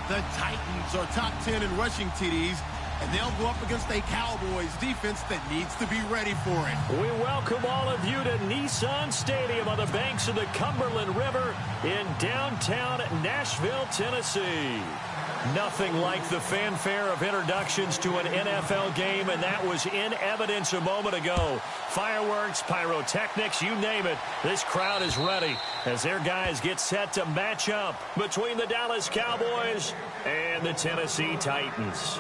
The Titans are top 10 in rushing TDs, and they'll go up against a Cowboys defense that needs to be ready for it. We welcome all of you to Nissan Stadium on the banks of the Cumberland River in downtown Nashville, Tennessee. Nothing like the fanfare of introductions to an NFL game, and that was in evidence a moment ago. Fireworks, pyrotechnics, you name it. This crowd is ready as their guys get set to match up between the Dallas Cowboys and the Tennessee Titans.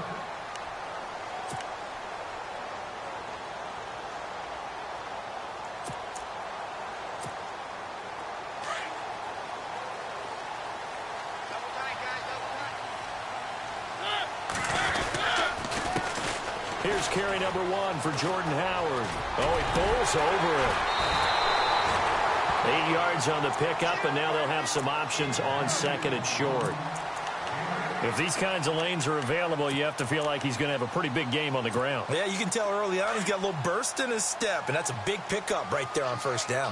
Here's carry number 1 for Jordan Howard. Oh, he pulls over it. 8 yards on the pickup, and now they'll have some options on second and short. If these kinds of lanes are available, you have to feel like he's going to have a pretty big game on the ground. Yeah, you can tell early on he's got a little burst in his step, and that's a big pickup right there on first down.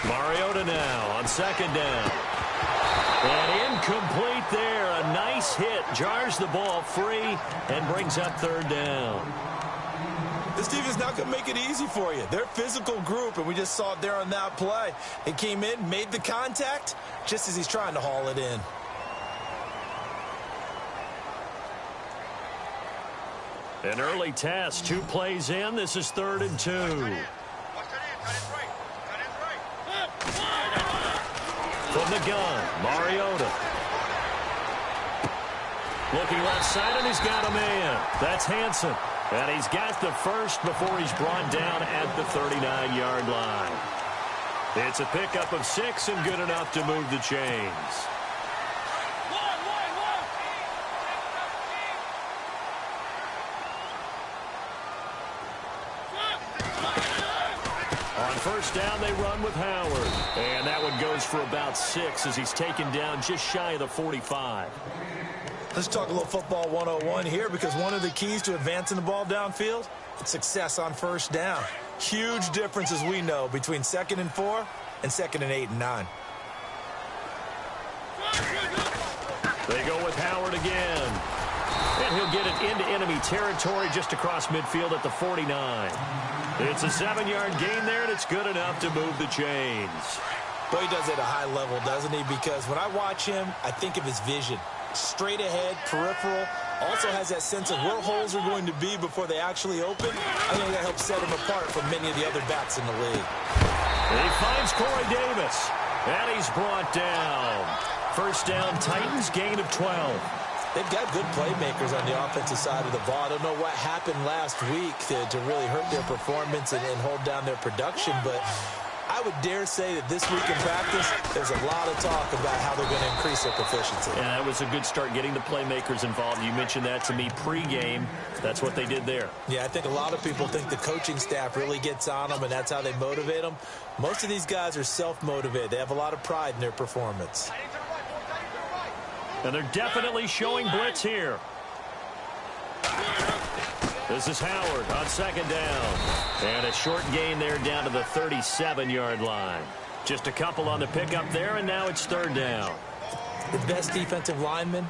Mariota now on second down. And incomplete there. A nice hit. Jars the ball free and brings up third down. This team is not going to make it easy for you. They're a physical group, and we just saw it there on that play. He came in, made the contact, just as he's trying to haul it in. An early test. 2 plays in. This is 3rd and 2. From the gun, Mariota. Looking left side, and he's got a man. That's Hansen. And he's got the first before he's brought down at the 39-yard line. It's a pickup of 6 and good enough to move the chains. On first down, they run with Howard. And that one goes for about 6 as he's taken down just shy of the 45. Let's talk a little football 101 here, because one of the keys to advancing the ball downfield, success on first down. Huge difference, as we know, between 2nd and 4 and 2nd and 8 and 9. They go with Howard again. And he'll get it into enemy territory just across midfield at the 49. It's a 7-yard gain there, and it's good enough to move the chains. Boy, he does it at a high level, doesn't he? Because when I watch him, I think of his vision. Straight ahead, peripheral, also has that sense of where holes are going to be before they actually open. I think that helps set him apart from many of the other backs in the league. He finds Corey Davis, and he's brought down. First down, Titans, gain of 12. They've got good playmakers on the offensive side of the ball. I don't know what happened last week to really hurt their performance and hold down their production, but I would dare say that this week in practice, there's a lot of talk about how they're going to increase their proficiency. Yeah, that was a good start getting the playmakers involved. You mentioned that to me pregame. That's what they did there. Yeah, I think a lot of people think the coaching staff really gets on them, and that's how they motivate them. Most of these guys are self-motivated. They have a lot of pride in their performance. And they're definitely showing blitz here. This is Howard on second down. And a short gain there down to the 37-yard line. Just a couple on the pickup there, and now it's third down. The best defensive linemen,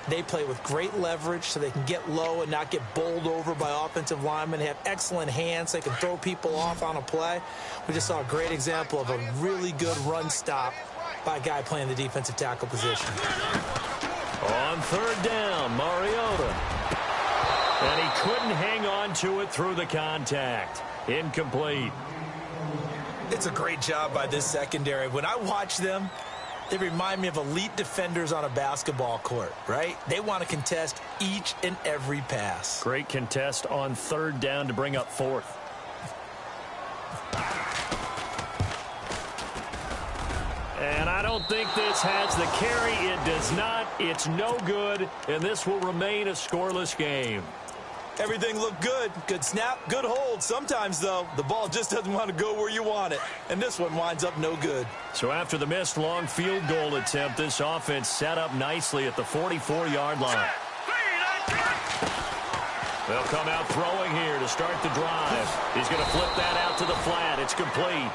they play with great leverage so they can get low and not get bowled over by offensive linemen. They have excellent hands. They can throw people off on a play. We just saw a great example of a really good run stop by a guy playing the defensive tackle position. On third down, Mariota. And he couldn't hang on to it through the contact. Incomplete. It's a great job by this secondary. When I watch them, they remind me of elite defenders on a basketball court, right? They want to contest each and every pass. Great contest on third down to bring up fourth. And I don't think this has the carry. It does not. It's no good. And this will remain a scoreless game. Everything looked good. Good snap, good hold. Sometimes, though, the ball just doesn't want to go where you want it. And this one winds up no good. So after the missed long field goal attempt, this offense set up nicely at the 44-yard line. They'll come out throwing here to start the drive. He's going to flip that out to the flat. It's complete.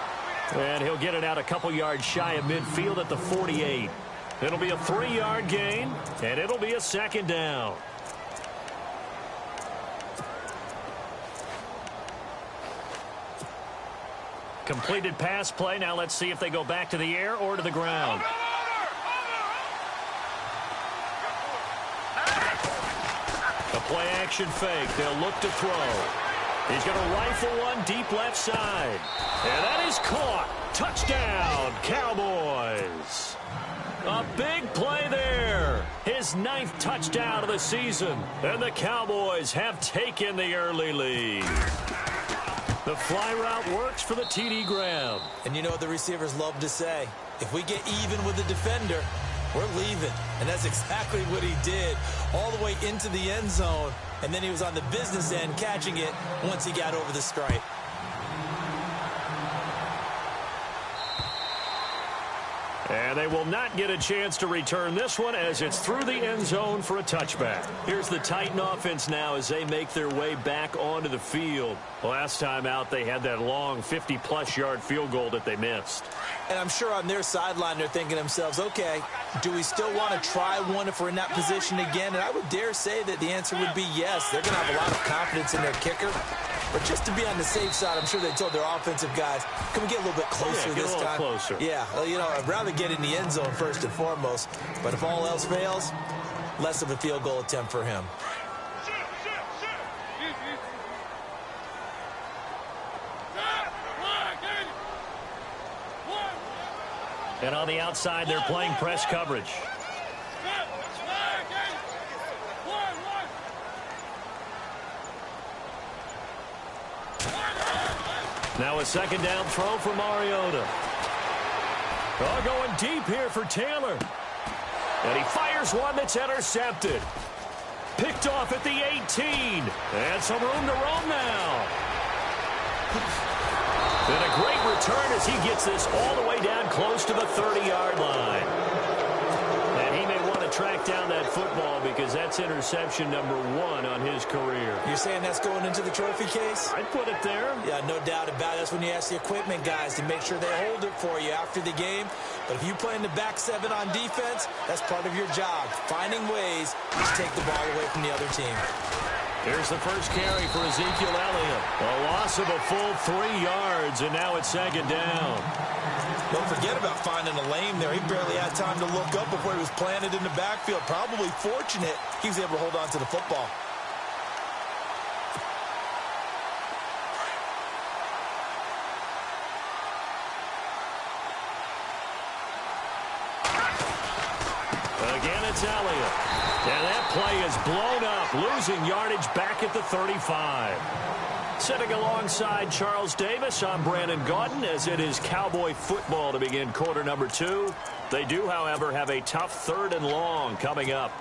And he'll get it out a couple yards shy of midfield at the 48. It'll be a 3-yard gain, and it'll be a second down. Completed pass play. Now let's see if they go back to the air or to the ground. A play action fake. They'll look to throw. He's going to rifle one deep left side. And that is caught. Touchdown, Cowboys. A big play there. His 9th touchdown of the season. And the Cowboys have taken the early lead. The fly route works for the TD grab. And you know what the receivers love to say? If we get even with the defender, we're leaving. And that's exactly what he did, all the way into the end zone. And then he was on the business end catching it once he got over the stripe. And they will not get a chance to return this one as it's through the end zone for a touchback. Here's the Titan offense now as they make their way back onto the field. Last time out, they had that long 50-plus yard field goal that they missed. And I'm sure on their sideline they're thinking to themselves, okay, do we still want to try one if we're in that position again? And I would dare say that the answer would be yes. They're going to have a lot of confidence in their kicker. But just to be on the safe side, I'm sure they told their offensive guys, can we get a little bit closer this time? Closer. Yeah, you know, I'd rather get in the end zone first and foremost. But if all else fails, less of a field goal attempt for him. And on the outside, they're playing press coverage. Now a second down throw for Mariota. Oh, going deep here for Taylor. And he fires one that's intercepted. Picked off at the 18. And some room to roam now. And a great return as he gets this all the way down close to the 30-yard line. And he may want to track down that football because that's interception number 1 on his career. You're saying that's going into the trophy case? I'd put it there. Yeah, no doubt about it. That's when you ask the equipment guys to make sure they hold it for you after the game. But if you play in the back 7 on defense, that's part of your job. Finding ways to take the ball away from the other team. Here's the first carry for Ezekiel Elliott. A loss of a full 3 yards, and now it's second down. Don't forget about finding a lane there. He barely had time to look up before he was planted in the backfield. Probably fortunate he was able to hold on to the football. Again, it's Elliott. And that play is blown up, losing yardage back at the 35. Sitting alongside Charles Davis, I'm Brandon Gaudin as it is Cowboy football to begin quarter number 2. They do, however, have a tough 3rd and long coming up.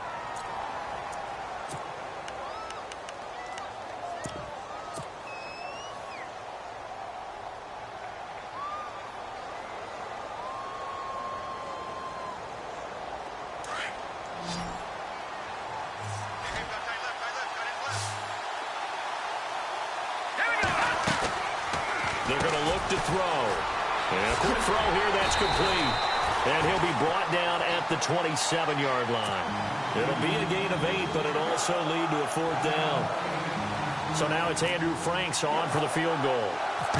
They're going to look to throw. And a quick throw here, that's complete. And he'll be brought down at the 27-yard line. It'll be a gain of 8, but it'll also lead to a 4th down. So now it's Andrew Franks on for the field goal.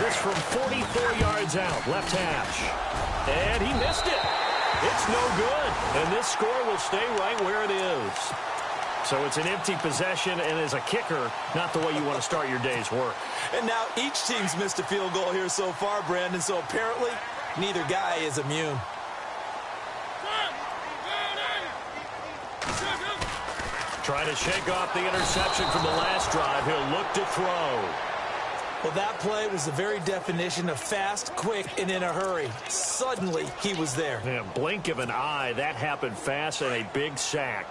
This from 44 yards out, left hash. And he missed it. It's no good. And this score will stay right where it is. So it's an empty possession, and as a kicker, not the way you want to start your day's work. And now each team's missed a field goal here so far, Brandon, so apparently neither guy is immune. Trying to shake off the interception from the last drive. He'll look to throw. Well, that play was the very definition of fast, quick, and in a hurry. Suddenly, he was there. Yeah, blink of an eye. That happened fast and a big sack.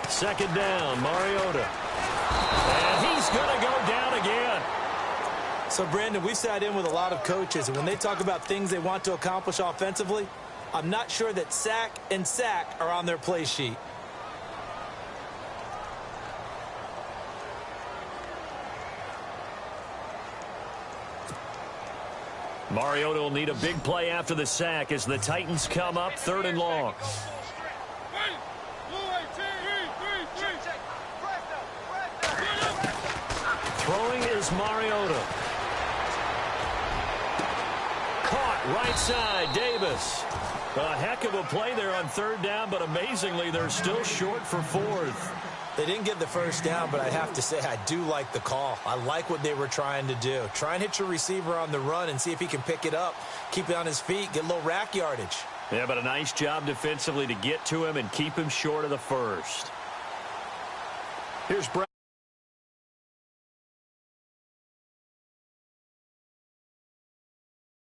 Second down, Mariota. And he's going to go down again. So, Brandon, we sat in with a lot of coaches, and when they talk about things they want to accomplish offensively, I'm not sure that sack and sack are on their play sheet. Mariota will need a big play after the sack as the Titans come up 3rd and long. Throwing is Mariota. Caught right side, Davis. A heck of a play there on 3rd down, but amazingly, they're still short for 4th. They didn't get the first down, but I have to say I do like the call. I like what they were trying to do. Try and hit your receiver on the run and see if he can pick it up, keep it on his feet, get a little rack yardage. Yeah, but a nice job defensively to get to him and keep him short of the first. Here's Brad.